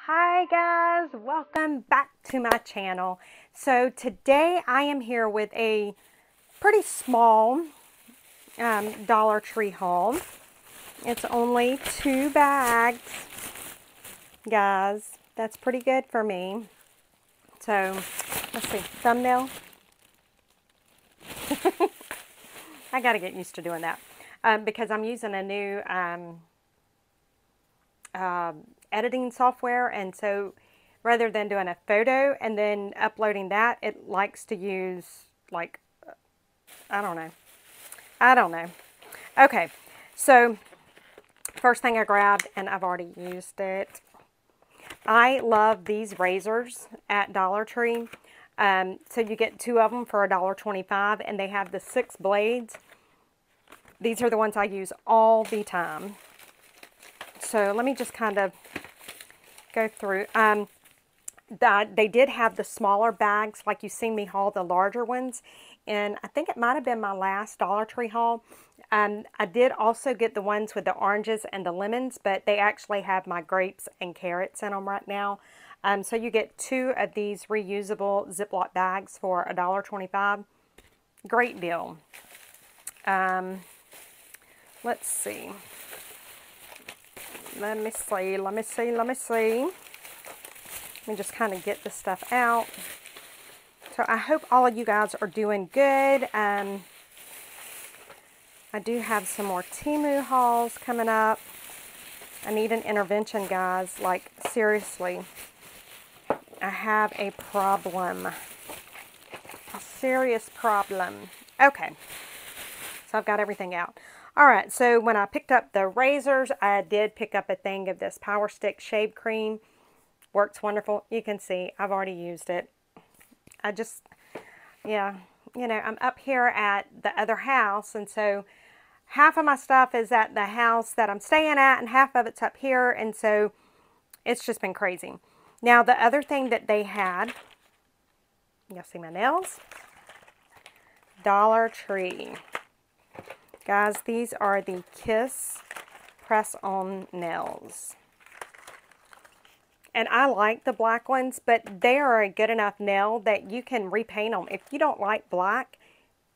Hi guys, welcome back to my channel. So today I am here with a pretty small Dollar Tree haul. It's only 2 bags, guys. That's pretty good for me. So let's see, thumbnail. I gotta get used to doing that because I'm using a new editing software, and so rather than doing a photo and then uploading that, it likes to use like I don't know. Okay, so first thing I grabbed, and I've already used it. I love these razors at Dollar Tree. So you get 2 of them for $1.25, and they have the 6 blades. These are the ones I use all the time. So let me just kind of go through. They did have the smaller bags, like you've seen me haul the larger ones, and I think it might have been my last Dollar Tree haul. I did also get the ones with the oranges and the lemons, but they actually have my grapes and carrots in them right now. So you get 2 of these reusable Ziploc bags for $1.25. Great deal. Let's see. Let me see. Let me just kind of get this stuff out. So I hope all of you guys are doing good. I do have some more Temu hauls coming up. I need an intervention, guys. Like, seriously. I have a problem. A serious problem. Okay. So I've got everything out. Alright, so when I picked up the razors, I did pick up a thing of this Power Stick Shave Cream. Works wonderful. You can see I've already used it. Yeah, you know, I'm up here at the other house, and so half of my stuff is at the house that I'm staying at, and half of it's up here, and so it's just been crazy. Now, the other thing that they had, you'll see my nails, Dollar Tree. Guys, these are the Kiss press-on nails. And I like the black ones, but they are a good enough nail that you can repaint them. If you don't like black,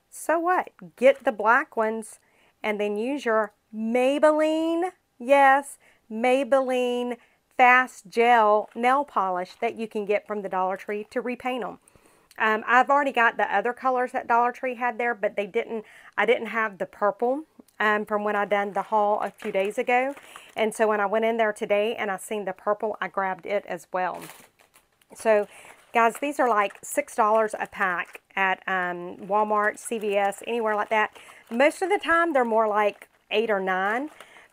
so what? Get the black ones and then use your Maybelline, yes, Maybelline Fast Gel nail polish that you can get from the Dollar Tree to repaint them. I've already got the other colors that Dollar Tree had there, but I didn't have the purple from when I done the haul a few days ago. And so when I went in there today and I seen the purple, I grabbed it as well. So guys, these are like $6 a pack at Walmart, CVS, anywhere like that. Most of the time they're more like $8 or $9,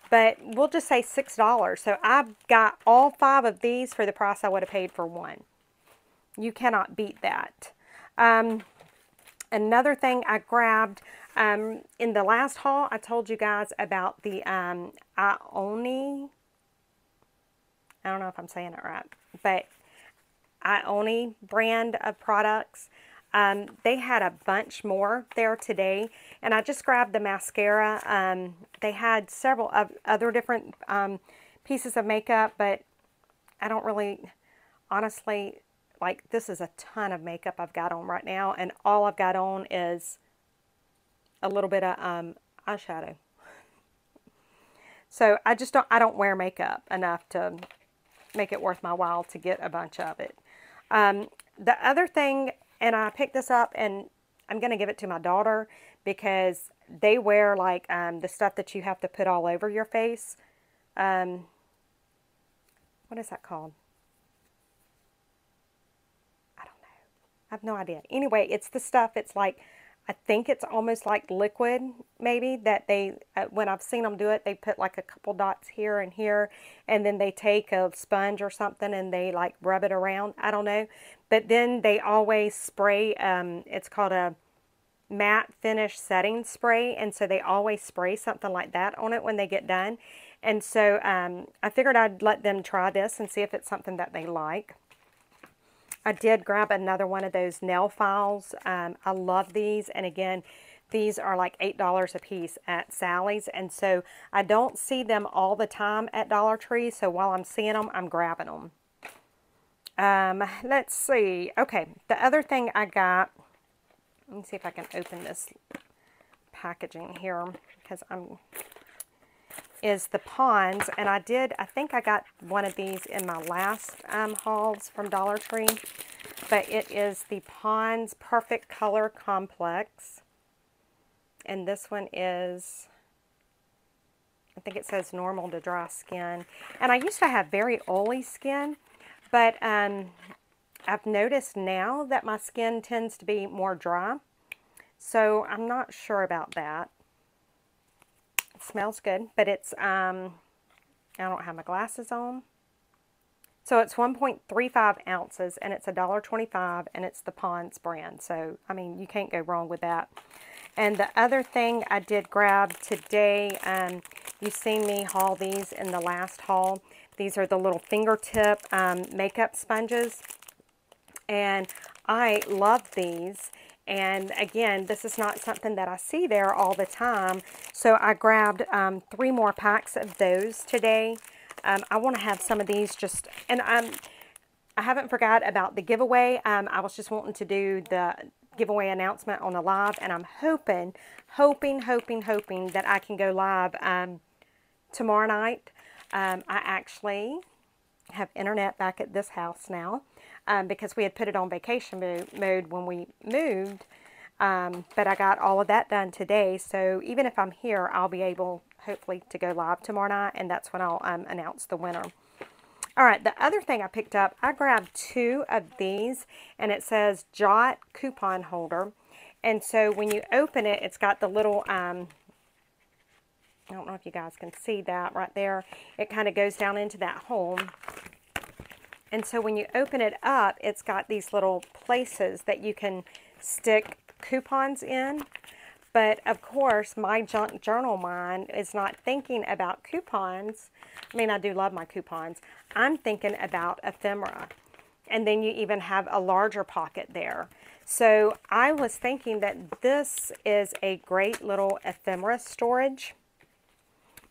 but we'll just say $6. So I've got all 5 of these for the price I would have paid for one. You cannot beat that. Another thing I grabbed in the last haul, I told you guys about the Ioni. I don't know if I'm saying it right, but Ioni brand of products. They had a bunch more there today, and I just grabbed the mascara. They had several other different pieces of makeup, but I don't really, honestly, like, this is a ton of makeup I've got on right now, and all I've got on is a little bit of eyeshadow. So I don't wear makeup enough to make it worth my while to get a bunch of it. The other thing, and I picked this up, and I'm going to give it to my daughter because they wear like the stuff that you have to put all over your face. What is that called? I have no idea. Anyway, it's the stuff, it's like, I think it's almost like liquid, maybe, that they, when I've seen them do it, they put like a couple dots here and here, and then they take a sponge or something and they like rub it around. I don't know. But then they always spray, it's called a matte finish setting spray, and so they always spray something like that on it when they get done. And so I figured I'd let them try this and see if it's something that they like. I did grab another one of those nail files. I love these, and again, these are like $8 a piece at Sally's, and so I don't see them all the time at Dollar Tree, so while I'm seeing them, I'm grabbing them. Let's see. Okay, the other thing I got, let me see if I can open this packaging here because is the Ponds, and I think I got one of these in my last hauls from Dollar Tree, but it is the Ponds Perfect Color Complex, and this one is, I think it says normal to dry skin, and I used to have very oily skin, but I've noticed now that my skin tends to be more dry, so I'm not sure about that. It smells good, but it's, I don't have my glasses on. So it's 1.35 ounces, and it's $1.25, and it's the Ponds brand. So, I mean, you can't go wrong with that. And the other thing I did grab today, you've seen me haul these in the last haul. These are the little fingertip makeup sponges, and I love these. And again, this is not something that I see there all the time, so I grabbed 3 more packs of those today. I want to have some of these just, and I haven't forgot about the giveaway. I was just wanting to do the giveaway announcement on the live, and I'm hoping that I can go live tomorrow night. I actually have internet back at this house now because we had put it on vacation mode when we moved, but I got all of that done today, so even if I'm here, I'll be able hopefully to go live tomorrow night, and that's when I'll announce the winner. All right, the other thing I picked up, I grabbed 2 of these, and it says Jot coupon holder, and so when you open it, it's got the little I don't know if you guys can see that right there. It kind of goes down into that hole. And so when you open it up, it's got these little places that you can stick coupons in. But of course, my junk journal mind is not thinking about coupons. I mean, I do love my coupons. I'm thinking about ephemera. And then you even have a larger pocket there. So I was thinking that this is a great little ephemera storage.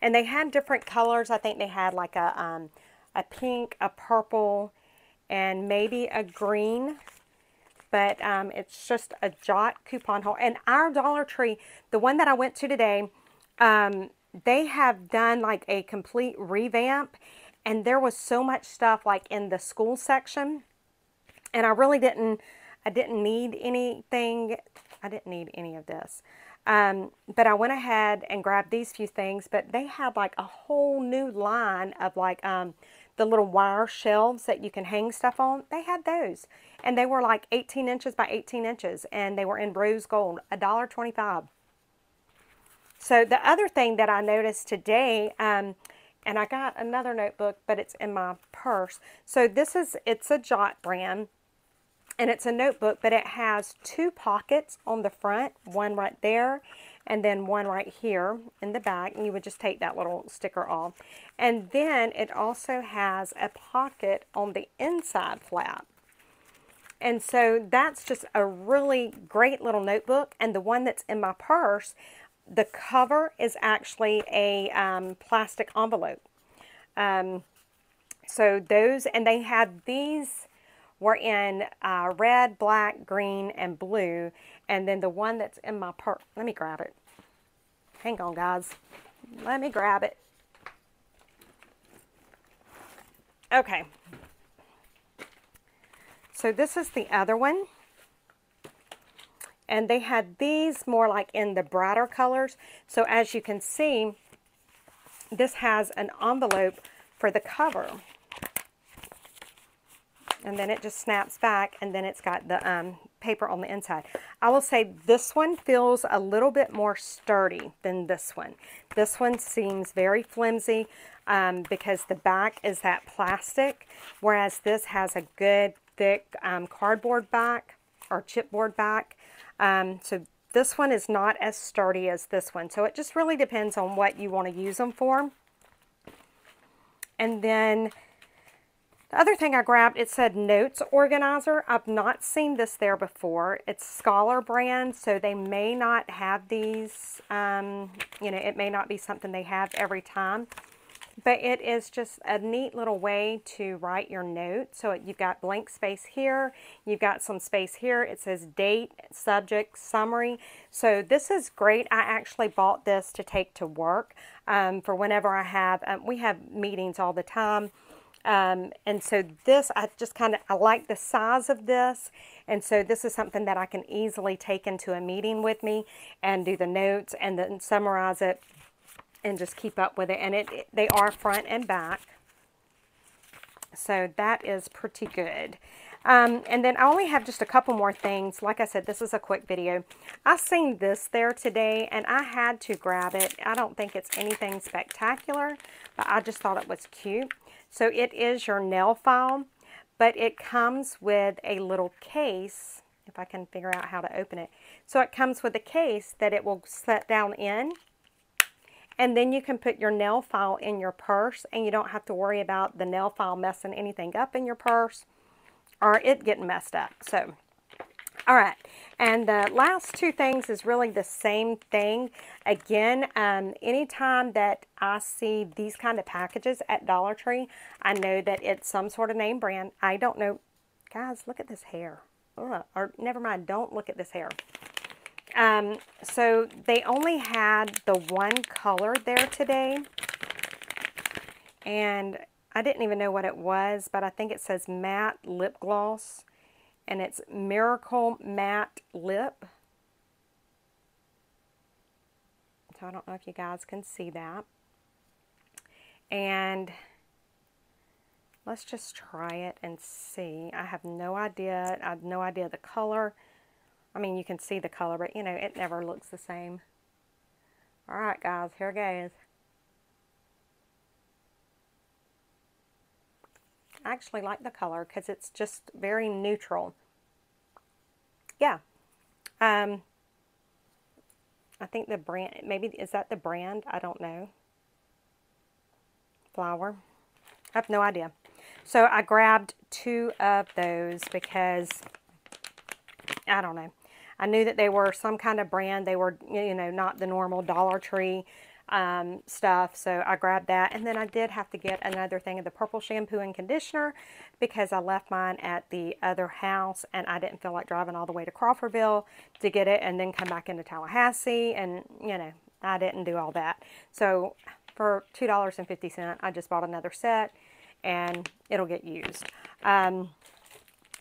And they had different colors. I think they had like a pink, a purple, and maybe a green. But it's just a Jot coupon holder. And our Dollar Tree, the one that I went to today, they have done like a complete revamp. And there was so much stuff like in the school section. And I really didn't need anything. I didn't need any of this. But I went ahead and grabbed these few things, but they had like a whole new line of like the little wire shelves that you can hang stuff on. They had those, and they were like 18 inches by 18 inches, and they were in rose gold, $1.25. So the other thing that I noticed today, and I got another notebook, but it's in my purse. So it's a Jot brand. And it's a notebook, but it has 2 pockets on the front, one right there, and then one right here in the back. And you would just take that little sticker off. And then it also has a pocket on the inside flap. And so that's just a really great little notebook. And the one that's in my purse, the cover is actually a plastic envelope. So those, and they had these were in red, black, green, and blue. And then the one that's in my purse, let me grab it. Hang on, guys. Let me grab it. Okay. So this is the other one. And they had these more like in the brighter colors. So as you can see, this has an envelope for the cover. And then it just snaps back, and then it's got the paper on the inside. I will say this one feels a little bit more sturdy than this one. This one seems very flimsy because the back is that plastic, whereas this has a good thick cardboard back or chipboard back. So this one is not as sturdy as this one. So it just really depends on what you want to use them for. And then the other thing I grabbed, it said notes organizer. I've not seen this there before. It's Scholar brand, so they may not have these, you know, it may not be something they have every time. But it is just a neat little way to write your notes. So you've got blank space here, you've got some space here. It says date, subject, summary. So this is great. I actually bought this to take to work for whenever I have, we have meetings all the time. And so this, I like the size of this. And so this is something that I can easily take into a meeting with me and do the notes and then summarize it and just keep up with it. And they are front and back. So that is pretty good. And then I only have just a couple more things. Like I said, this is a quick video. I seen this there today and I had to grab it. I don't think it's anything spectacular, but I just thought it was cute. So it is your nail file, but it comes with a little case, if I can figure out how to open it. So it comes with a case that it will set down in. And then you can put your nail file in your purse and you don't have to worry about the nail file messing anything up in your purse or it getting messed up. So, all right. And the last two things is really the same thing. Again, anytime that I see these kind of packages at Dollar Tree, I know that it's some sort of name brand. I don't know. Guys, look at this hair. Ugh. Or never mind, don't look at this hair. So they only had the one color there today, and I didn't even know what it was, but I think it says matte lip gloss, and it's Miracle Matte Lip. So I don't know if you guys can see that. And let's just try it and see. I have no idea. I have no idea the color. I mean, you can see the color, but, you know, it never looks the same. All right, guys, here it goes. I actually like the color because it's just very neutral. Yeah. I think the brand, maybe, is that the brand? I don't know. Flower. I have no idea. So I grabbed 2 of those because, I don't know. I knew that they were some kind of brand. They were, you know, not the normal Dollar Tree stuff. So I grabbed that. And then I did have to get another thing of the purple shampoo and conditioner because I left mine at the other house and I didn't feel like driving all the way to Crawfordville to get it and then come back into Tallahassee. And, you know, I didn't do all that. So for $2.50, I just bought another set and it'll get used.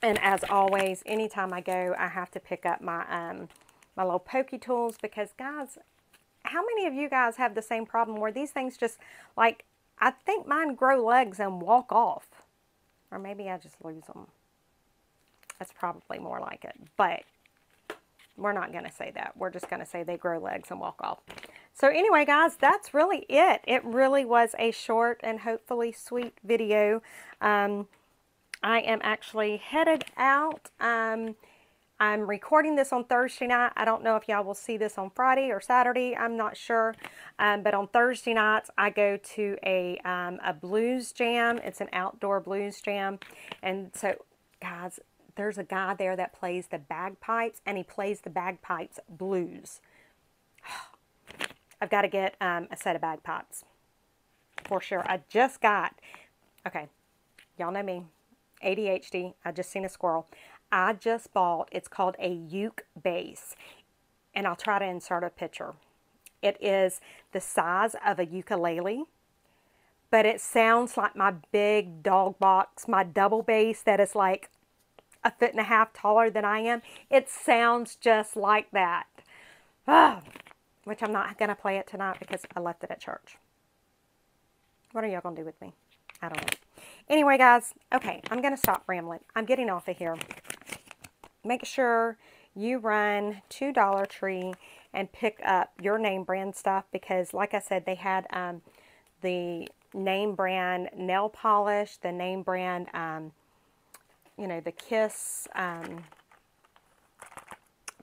And as always, anytime I go, I have to pick up my my little pokey tools because, guys, how many of you guys have the same problem where these things just, like, I think mine grow legs and walk off. Or maybe I just lose them. That's probably more like it. But we're not going to say that. We're just going to say they grow legs and walk off. So anyway, guys, that's really it. It really was a short and hopefully sweet video. I am actually headed out. I'm recording this on Thursday night. I don't know if y'all will see this on Friday or Saturday. I'm not sure. But on Thursday nights, I go to a blues jam. It's an outdoor blues jam. And so, guys, there's a guy there that plays the bagpipes, and he plays the bagpipes blues. I've got to get a set of bagpipes for sure. I just got, okay, y'all know me. ADHD, I just seen a squirrel. I just bought, it's called a uke bass, and I'll try to insert a picture. It is the size of a ukulele, but it sounds like my big dog box, my double bass that is like 1.5 feet taller than I am. It sounds just like that. Which I'm not going to play it tonight because I left it at church. What are y'all going to do with me? I don't know. Anyway, guys, okay, I'm going to stop rambling. I'm getting off of here. Make sure you run to Dollar Tree and pick up your name brand stuff because, like I said, they had the name brand nail polish, the name brand, you know, the Kiss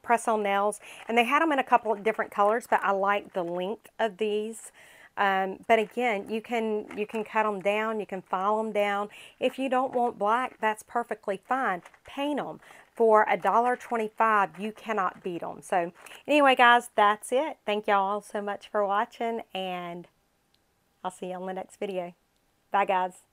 press-on nails, and they had them in a couple of different colors, but I like the length of these. But again, you can cut them down, you can file them down. If you don't want black, that's perfectly fine. Paint them. For $1.25, you cannot beat them. So anyway, guys, that's it. Thank y'all so much for watching, and I'll see you on the next video. Bye, guys.